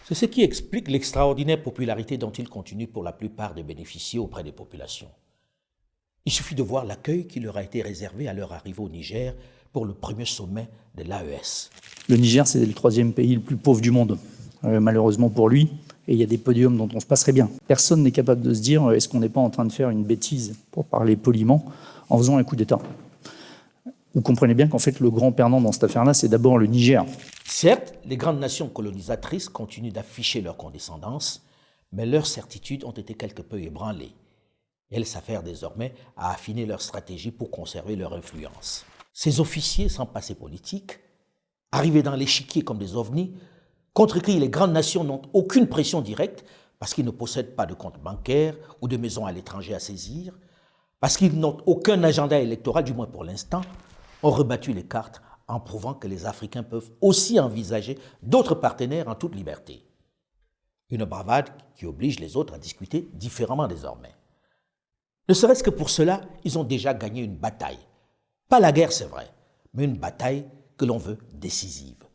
C'est ce qui explique l'extraordinaire popularité dont il continue pour la plupart de bénéficier auprès des populations. Il suffit de voir l'accueil qui leur a été réservé à leur arrivée au Niger pour le premier sommet de l'AES. Le Niger, c'est le 3e pays le plus pauvre du monde, malheureusement pour lui. Et il y a des podiums dont on se passerait bien. Personne n'est capable de se dire est-ce qu'on n'est pas en train de faire une bêtise, pour parler poliment, en faisant un coup d'État. Vous comprenez bien qu'en fait, le grand perdant dans cette affaire-là, c'est d'abord le Niger. Certes, les grandes nations colonisatrices continuent d'afficher leur condescendance, mais leurs certitudes ont été quelque peu ébranlées. Elles s'affairent désormais à affiner leur stratégie pour conserver leur influence. Ces officiers sans passé politique, arrivés dans l'échiquier comme des ovnis, contre qui les grandes nations n'ont aucune pression directe parce qu'ils ne possèdent pas de compte bancaire ou de maison à l'étranger à saisir, parce qu'ils n'ont aucun agenda électoral, du moins pour l'instant, ont rebattu les cartes en prouvant que les Africains peuvent aussi envisager d'autres partenaires en toute liberté. Une bravade qui oblige les autres à discuter différemment désormais. Ne serait-ce que pour cela, ils ont déjà gagné une bataille. Pas la guerre, c'est vrai, mais une bataille que l'on veut décisive.